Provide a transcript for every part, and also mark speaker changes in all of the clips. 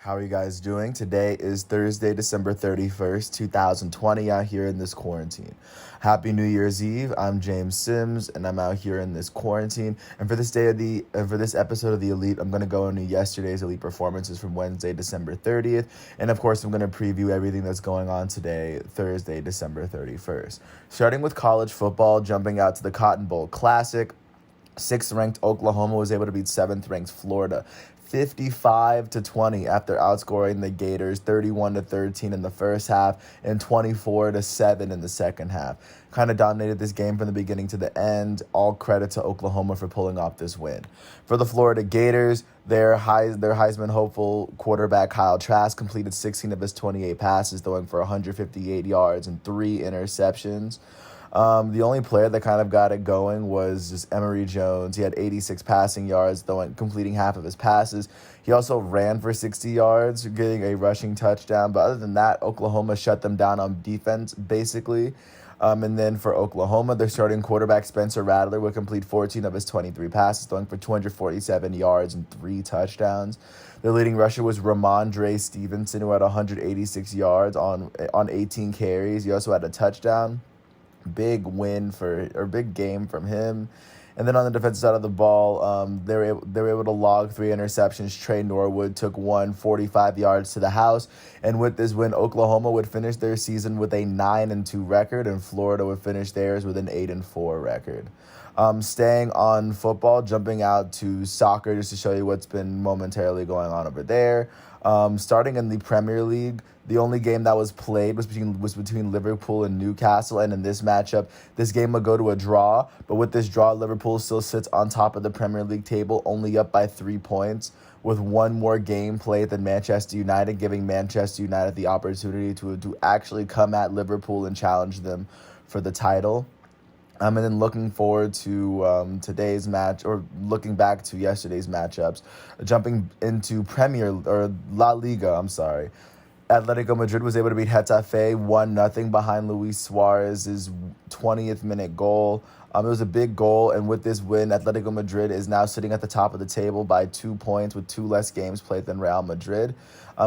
Speaker 1: How are you guys doing? Today is Thursday, December 31st, 2020, out here in this quarantine. Happy New Year's Eve. I'm James Sims, and I'm out here in this quarantine. And for this episode of The Elite, I'm going to go into yesterday's Elite performances from Wednesday, December 30th. And of course, I'm going to preview everything that's going on today, Thursday, December 31st. Starting with college football, jumping out to the Cotton Bowl Classic. 6th-ranked Oklahoma was able to beat 7th-ranked Florida 55-20 after outscoring the Gators 31-13 in the first half and 24-7 in the second half. Kind of dominated this game from the beginning to the end. All credit to Oklahoma for pulling off this win. For the Florida Gators, their Heisman hopeful quarterback Kyle Trask completed 16 of his 28 passes, throwing for 158 yards and 3 interceptions. The only player that kind of got it going was just Emory Jones. He had 86 passing yards, completing half of his passes. He also ran for 60 yards, getting a rushing touchdown. But other than that, Oklahoma shut them down on defense, basically. And then for Oklahoma, their starting quarterback Spencer Rattler would complete 14 of his 23 passes, throwing for 247 yards and 3 touchdowns. Their leading rusher was Ramondre Stevenson, who had 186 yards on 18 carries. He also had a touchdown. Big game from him. And then on the defensive side of the ball, they were able to log 3 interceptions. Trey Norwood took 45 yards to the house. And with this win, Oklahoma would finish their season with a 9-2 record, and Florida would finish theirs with an 8-4 record. Staying on football, jumping out to soccer just to show you what's been momentarily going on over there. Starting in the Premier League, the only game that was played was between Liverpool and Newcastle, and in this matchup, this game would go to a draw. But with this draw, Liverpool still sits on top of the Premier League table, only up by 3 points, with one more game played than Manchester United, giving Manchester United the opportunity to actually come at Liverpool and challenge them for the title. And then looking forward to today's match, or looking back to yesterday's matchups, jumping into La Liga, Atletico Madrid was able to beat Getafe 1-0 behind Luis Suarez's 20th minute goal. It was a big goal, and with this win, Atletico Madrid is now sitting at the top of the table by 2 points with 2 less games played than Real Madrid.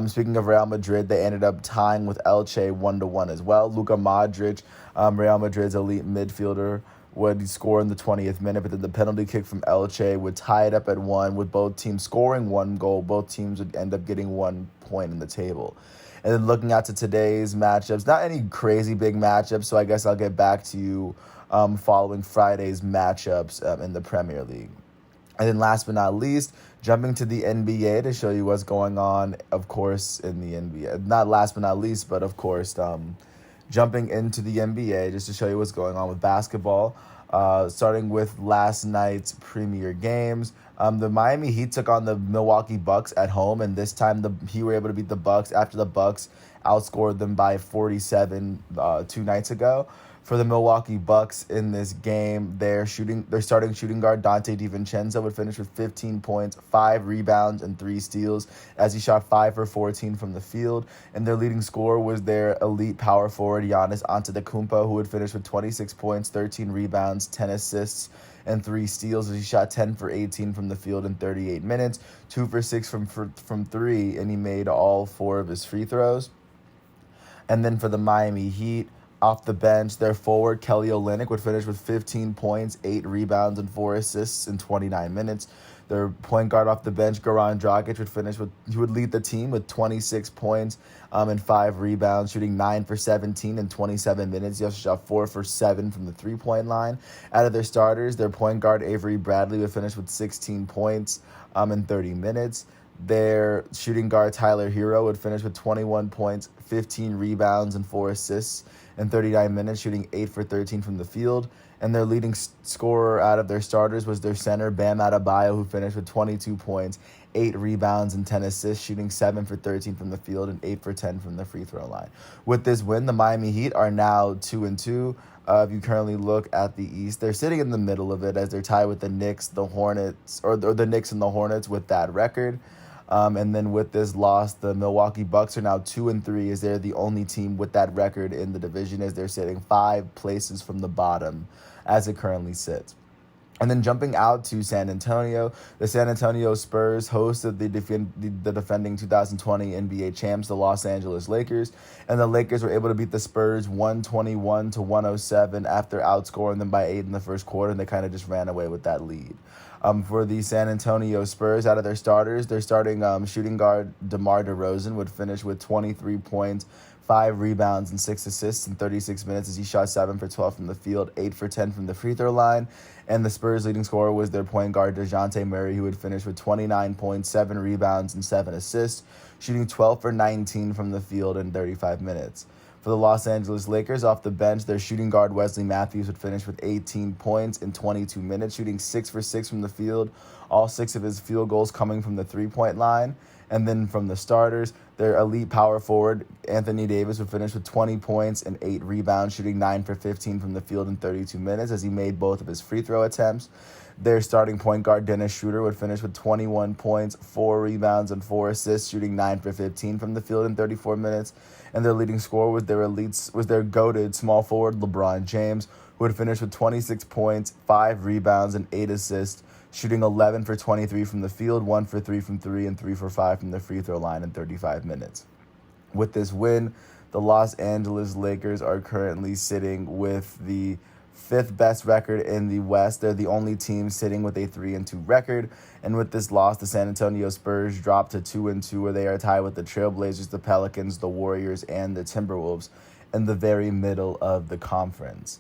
Speaker 1: Speaking of Real Madrid, they ended up tying with Elche 1-1 as well. Luka Modric, Real Madrid's elite midfielder, would score in the 20th minute, but then the penalty kick from Elche would tie it up at 1, with both teams scoring 1 goal. Both teams would end up getting 1 point in the table. And then looking out to today's matchups, not any crazy big matchups, so I guess I'll get back to you following Friday's matchups in the Premier League. And then last but not least, jumping to the NBA to show you what's going on, of course, in the NBA. Not last but not least, but of course, jumping into the NBA just to show you what's going on with basketball. Starting with last night's premier games. The Miami Heat took on the Milwaukee Bucks at home, and this time he were able to beat the Bucks after the Bucks outscored them by 47 2 nights ago. For the Milwaukee Bucks in this game, their starting shooting guard Dante DiVincenzo would finish with 15 points, 5 rebounds, and 3 steals as he shot 5 for 14 from the field. And their leading scorer was their elite power forward Giannis Antetokounmpo, who would finish with 26 points, 13 rebounds, 10 assists, and 3 steals as he shot 10 for 18 from the field in 38 minutes, 2 for 6 from 3, and he made all 4 of his free throws. And then for the Miami Heat, off the bench, their forward, Kelly Olynyk, would finish with 15 points, 8 rebounds, and 4 assists in 29 minutes. Their point guard off the bench, Goran Dragic, he would lead the team with 26 points and 5 rebounds, shooting 9 for 17 in 27 minutes. He also shot 4 for 7 from the three-point line. Out of their starters, their point guard, Avery Bradley, would finish with 16 points in 30 minutes. Their shooting guard, Tyler Hero, would finish with 21 points, 15 rebounds, and 4 assists in 39 minutes, shooting 8 for 13 from the field. And their leading scorer out of their starters was their center, Bam Adebayo, who finished with 22 points, 8 rebounds, and 10 assists, shooting 7 for 13 from the field and 8 for 10 from the free throw line. With this win, the Miami Heat are now 2-2. If you currently look at the East, they're sitting in the middle of it as they're tied with the Knicks, the Hornets, or the Knicks and the Hornets with that record. And then with this loss, the Milwaukee Bucks are now 2-3, as they're the only team with that record in the division, as they're sitting 5 places from the bottom as it currently sits. And then jumping out to San Antonio, the San Antonio Spurs hosted the defending 2020 NBA champs, the Los Angeles Lakers. And the Lakers were able to beat the Spurs 121 to 107 after outscoring them by 8 in the first quarter, and they kind of just ran away with that lead. For the San Antonio Spurs, out of their starters, their starting shooting guard DeMar DeRozan would finish with 23 points, 5 rebounds, and 6 assists in 36 minutes as he shot 7 for 12 from the field, 8 for 10 from the free throw line. And the Spurs' leading scorer was their point guard, DeJounte Murray, who would finish with 29 points, 7 rebounds, and 7 assists, shooting 12 for 19 from the field in 35 minutes. For the Los Angeles Lakers, off the bench, their shooting guard Wesley Matthews would finish with 18 points in 22 minutes, shooting 6 for 6 from the field, all 6 of his field goals coming from the three-point line. And then from the starters, their elite power forward, Anthony Davis, would finish with 20 points and 8 rebounds, shooting 9 for 15 from the field in 32 minutes as he made both of his free throw attempts. Their starting point guard, Dennis Schroeder, would finish with 21 points, 4 rebounds, and 4 assists, shooting 9 for 15 from the field in 34 minutes. And their leading scorer was their goated small forward, LeBron James, who would finish with 26 points, 5 rebounds, and 8 assists, shooting 11 for 23 from the field, 1 for 3 from 3, and 3 for 5 from the free throw line in 35 minutes. With this win, the Los Angeles Lakers are currently sitting with the 5th best record in the West. They're the only team sitting with a 3-2 record. And with this loss, the San Antonio Spurs dropped to 2-2, where they are tied with the Trailblazers, the Pelicans, the Warriors, and the Timberwolves in the very middle of the conference.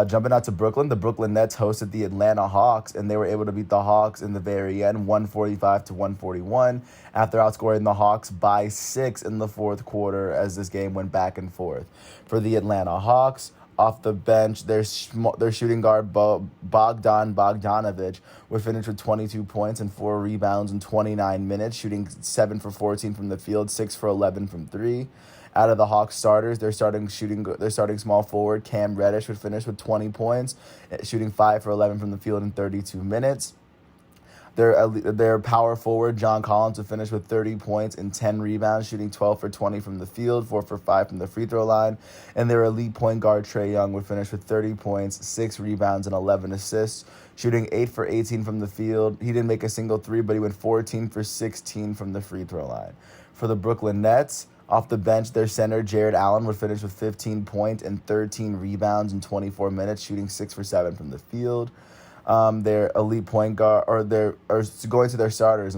Speaker 1: Jumping out to Brooklyn, the Brooklyn Nets hosted the Atlanta Hawks, and they were able to beat the Hawks in the very end, 145 to 141, after outscoring the Hawks by 6 in the fourth quarter as this game went back and forth. For the Atlanta Hawks, off the bench, their shooting guard Bogdan Bogdanovic would finish with 22 points and 4 rebounds in 29 minutes, shooting 7 for 14 from the field, 6 for 11 from 3. Out of the Hawks starters, their starting small forward, Cam Reddish, would finish with 20 points, shooting 5 for 11 from the field in 32 minutes. Their power forward, John Collins, would finish with 30 points and 10 rebounds, shooting 12 for 20 from the field, 4 for 5 from the free throw line. And their elite point guard, Trae Young, would finish with 30 points, 6 rebounds, and 11 assists, shooting 8 for 18 from the field. He didn't make a single three, but he went 14 for 16 from the free throw line. For the Brooklyn Nets, off the bench, their center, Jared Allen, would finish with 15 points and 13 rebounds in 24 minutes, shooting 6 for 7 from the field. Their elite point guard, going to their starters,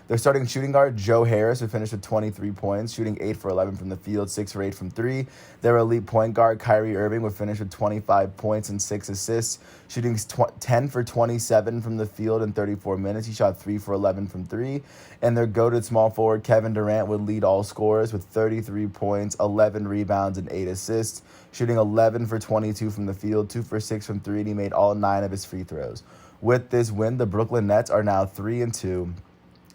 Speaker 1: Their starting shooting guard, Joe Harris, would finish with 23 points, shooting 8 for 11 from the field, 6 for 8 from 3. Their elite point guard, Kyrie Irving, would finish with 25 points and 6 assists, shooting 10 for 27 from the field in 34 minutes. He shot 3 for 11 from 3. And their goated small forward, Kevin Durant, would lead all scorers with 33 points, 11 rebounds, and 8 assists, shooting 11 for 22 from the field, 2 for 6 from 3, and he made all 9 of his free throws. With this win, the Brooklyn Nets are now 3-2,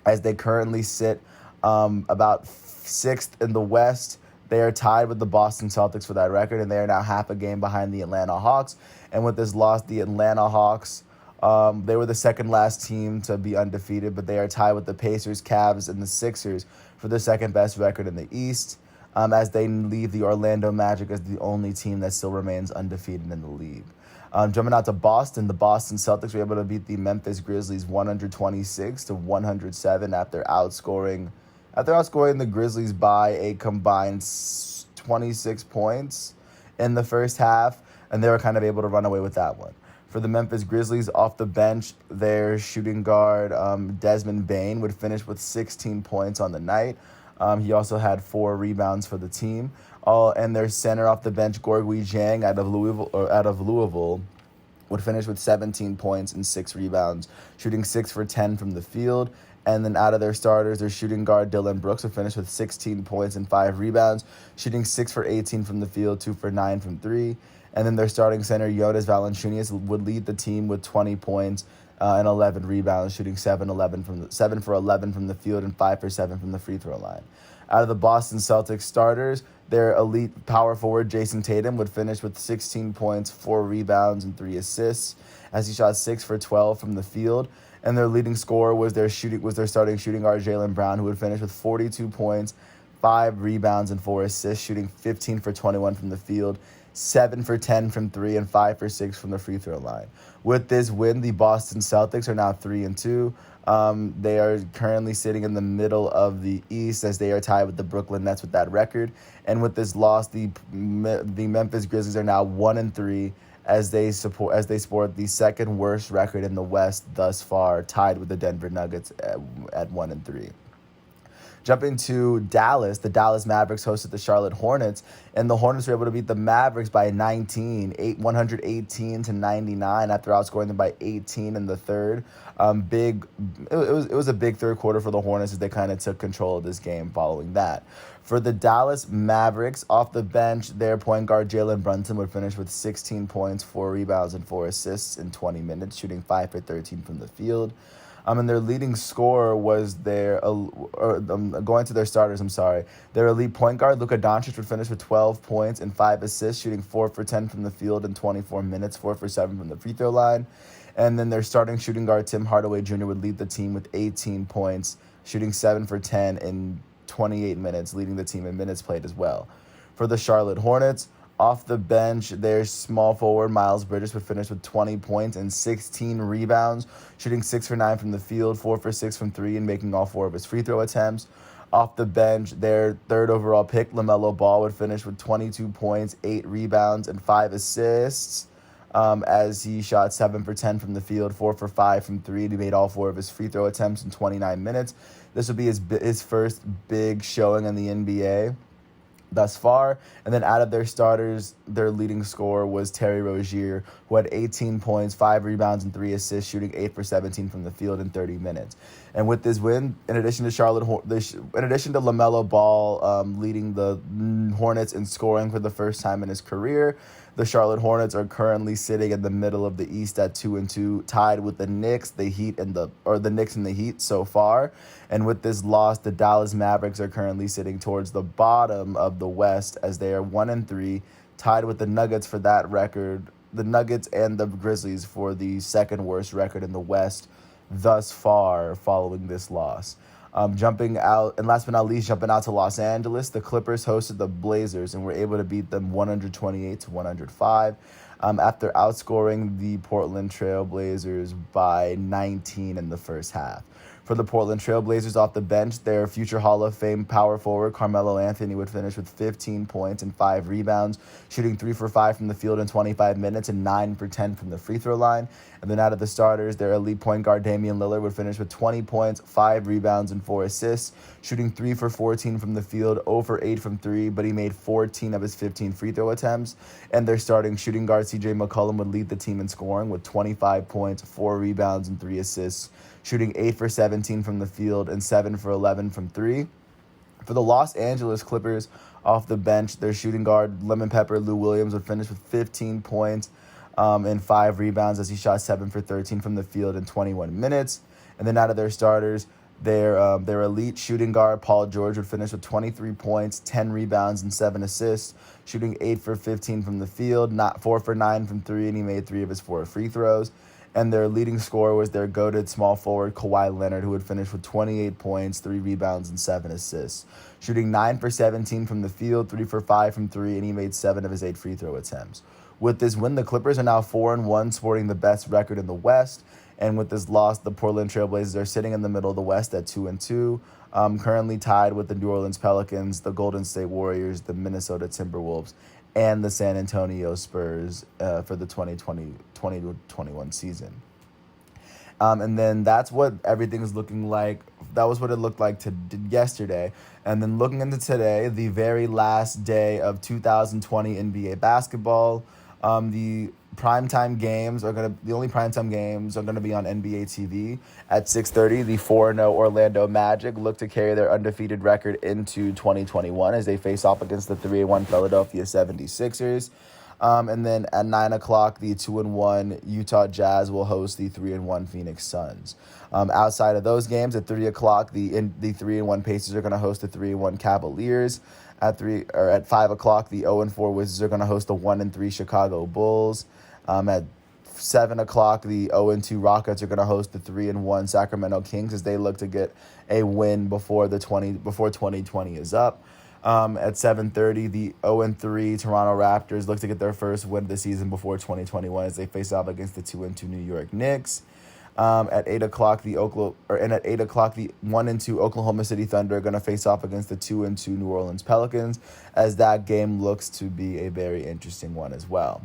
Speaker 1: as they currently sit about 6th in the West. They are tied with the Boston Celtics for that record, and they are now half a game behind the Atlanta Hawks. And with this loss, the Atlanta Hawks, they were the second last team to be undefeated, but they are tied with the Pacers, Cavs, and the Sixers for the second best record in the East, as they leave the Orlando Magic as the only team that still remains undefeated in the league. Jumping out to Boston, the Boston Celtics were able to beat the Memphis Grizzlies 126 to 107 after outscoring the Grizzlies by a combined 26 points in the first half, and they were kind of able to run away with that one. For the Memphis Grizzlies, off the bench, their shooting guard, Desmond Bane, would finish with 16 points on the night. He also had 4 rebounds for the team. And their center off the bench, Gorgui Dieng, out of Louisville, would finish with 17 points and 6 rebounds, shooting 6 for 10 from the field. And then out of their starters, their shooting guard, Dillon Brooks, would finish with 16 points and 5 rebounds, shooting 6 for 18 from the field, 2 for 9 from 3. And then their starting center, Jonas Valanciunas, would lead the team with 20 points and 11 rebounds, shooting 7 for 11 from the field and 5 for 7 from the free throw line. Out of the Boston Celtics starters, their elite power forward, Jason Tatum, would finish with 16 points, 4 rebounds, and 3 assists, as he shot 6 for 12 from the field. And their leading scorer was their starting shooting guard, Jaylen Brown, who would finish with 42 points, 5 rebounds, and 4 assists, shooting 15 for 21 from the field, 7 for 10 from three, and 5 for 6 from the free throw line. With this win, the Boston Celtics are now 3-2. They are currently sitting in the middle of the East as they are tied with the Brooklyn Nets with that record. And with this loss, the Memphis Grizzlies are now 1-3 as they sport the second worst record in the West thus far, tied with the Denver Nuggets at 1-3. Jumping to Dallas, the Dallas Mavericks hosted the Charlotte Hornets, and the Hornets were able to beat the Mavericks by 118-99 after outscoring them by 18 in the third. It was a big third quarter for the Hornets as they kind of took control of this game following that. For the Dallas Mavericks, off the bench, their point guard Jalen Brunson would finish with 16 points, 4 rebounds, and 4 assists in 20 minutes, shooting 5 for 13 from the field. And their leading scorer was going to their starters, their elite point guard, Luka Doncic, would finish with 12 points and 5 assists, shooting 4 for 10 from the field in 24 minutes, 4 for 7 from the free throw line. And then their starting shooting guard, Tim Hardaway Jr., would lead the team with 18 points, shooting 7 for 10 in 28 minutes, leading the team in minutes played as well. For the Charlotte Hornets, off the bench, their small forward, Miles Bridges, would finish with 20 points and 16 rebounds, shooting 6 for 9 from the field, 4 for 6 from three, and making all 4 of his free throw attempts. Off the bench, their third overall pick, LaMelo Ball, would finish with 22 points, 8 rebounds, and 5 assists as he shot 7 for 10 from the field, 4 for 5 from three, and he made all 4 of his free throw attempts in 29 minutes. This would be his first big showing in the NBA thus far. And then out of their starters, their leading scorer was Terry Rozier, who had 18 points, 5 rebounds, and 3 assists, shooting 8 for 17 from the field in 30 minutes. And with this win, in addition to LaMelo Ball leading the Hornets in scoring for the first time in his career, the Charlotte Hornets are currently sitting in the middle of the East at 2-2, tied with the Knicks, the Knicks and the Heat so far. And with this loss, the Dallas Mavericks are currently sitting towards the bottom of the West as they are 1-3, tied with the Nuggets for that record. The Nuggets and the Grizzlies for the second worst record in the West thus far following this loss. Jumping out to Los Angeles, the Clippers hosted the Blazers and were able to beat them 128-105 after outscoring the Portland Trail Blazers by 19 in the first half. For the Portland Trail Blazers off the bench, their future Hall of Fame power forward Carmelo Anthony would finish with 15 points and 5 rebounds, shooting 3 for 5 from the field in 25 minutes and 9 for 10 from the free throw line. And then out of the starters, their elite point guard Damian Lillard would finish with 20 points, 5 rebounds, and 4 assists, shooting 3 for 14 from the field, 0 for 8 from 3, but he made 14 of his 15 free throw attempts. And their starting shooting guard CJ McCollum would lead the team in scoring with 25 points, 4 rebounds, and 3 assists, shooting 8 for 17 from the field and 7 for 11 from three. For the Los Angeles Clippers, off the bench, their shooting guard, Lemon Pepper Lou Williams, would finish with 15 points and 5 rebounds as he shot 7 for 13 from the field in 21 minutes. And then out of their starters, their elite shooting guard, Paul George, would finish with 23 points, 10 rebounds, and 7 assists, shooting 8 for 15 from the field, 4 for 9 from three, and he made 3 of his 4 free throws. And their leading scorer was their goated small forward, Kawhi Leonard, who would finish with 28 points, 3 rebounds, and 7 assists, shooting 9 for 17 from the field, 3 for 5 from three, and he made 7 of his 8 free throw attempts. With this win, the Clippers are now 4-1, sporting the best record in the West. And with this loss, the Portland Trail Blazers are sitting in the middle of the West at 2-2, currently tied with the New Orleans Pelicans, the Golden State Warriors, the Minnesota Timberwolves, and the San Antonio Spurs for the 2020-21 season. And then that's what everything's looking like. That was what it looked like yesterday. And then looking into today, the very last day of 2020 NBA basketball, the only primetime games are gonna be on NBA TV at 6:30. The 4-0 Orlando Magic look to carry their undefeated record into 2021 as they face off against the 3-1 Philadelphia 76ers. And then at 9 o'clock, the 2-1 Utah Jazz will host the 3-1 Phoenix Suns. Outside of those games, at 3 o'clock, the 3-1 Pacers are going to host the 3-1 Cavaliers. At 5 o'clock, the 0-4 Wizards are going to host the 1-3 Chicago Bulls. At 7 o'clock, the 0-2 Rockets are going to host the 3-1 Sacramento Kings as they look to get a win before 2020 is up. At 7:30, the 0-3 Toronto Raptors look to get their first win of the season before 2021 as they face off against the 2-2 New York Knicks. At 8 o'clock, the 1-2 Oklahoma City Thunder are going to face off against the 2-2 New Orleans Pelicans, as that game looks to be a very interesting one as well.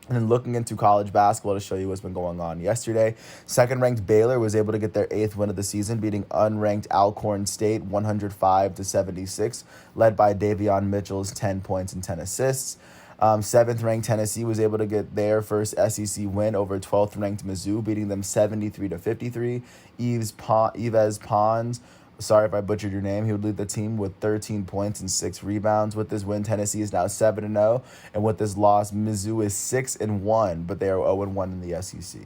Speaker 1: And then looking into college basketball to show you what's been going on yesterday, second-ranked Baylor was able to get their 8th win of the season, beating unranked Alcorn State 105-76, led by Davion Mitchell's 10 points and 10 assists. 7th-ranked Tennessee was able to get their first SEC win over 12th-ranked Mizzou, beating them 73-53. Yves Pons, sorry if I butchered your name, he would lead the team with 13 points and 6 rebounds. With this win, Tennessee is now 7-0, and with this loss, Mizzou is 6-1, but they are 0-1 in the SEC.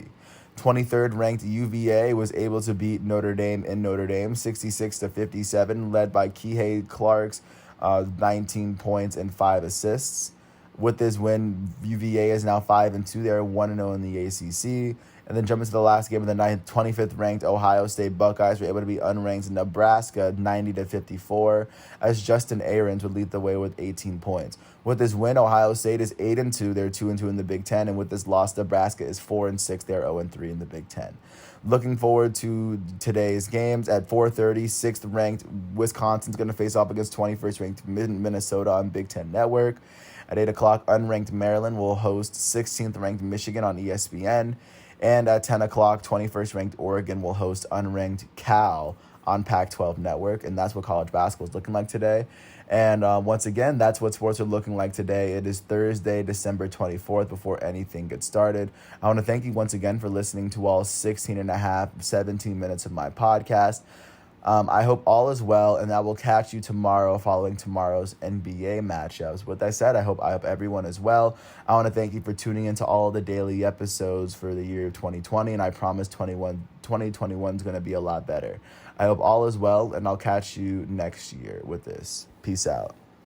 Speaker 1: 23rd-ranked UVA was able to beat Notre Dame in Notre Dame 66-57, led by Kihei Clark's 19 points and 5 assists. With this win, UVA is now 5-2. They are 1-0 in the ACC. And then jumping to the last game of the night, 25th-ranked Ohio State Buckeyes were able to be unranked Nebraska 90-54, as Justin Ahrens would lead the way with 18 points. With this win, Ohio State is 8-2. They're 2-2 in the Big Ten. And with this loss, Nebraska is 4-6. They're 0-3 in the Big Ten. Looking forward to today's games. At 4:30, 6th-ranked Wisconsin's going to face off against 21st-ranked Minnesota on Big Ten Network. At 8 o'clock, unranked Maryland will host 16th-ranked Michigan on ESPN. And at 10 o'clock, 21st-ranked Oregon will host unranked Cal on Pac-12 Network. And that's what college basketball is looking like today. And once again, that's what sports are looking like today. It is Thursday, December 24th, before anything gets started. I want to thank you once again for listening to all 17 minutes of my podcast. I hope all is well, and I will catch you tomorrow following tomorrow's NBA matchups. With that said, I hope everyone is well. I want to thank you for tuning into all the daily episodes for the year of 2020, and I promise 2021 is going to be a lot better. I hope all is well, and I'll catch you next year with this. Peace out.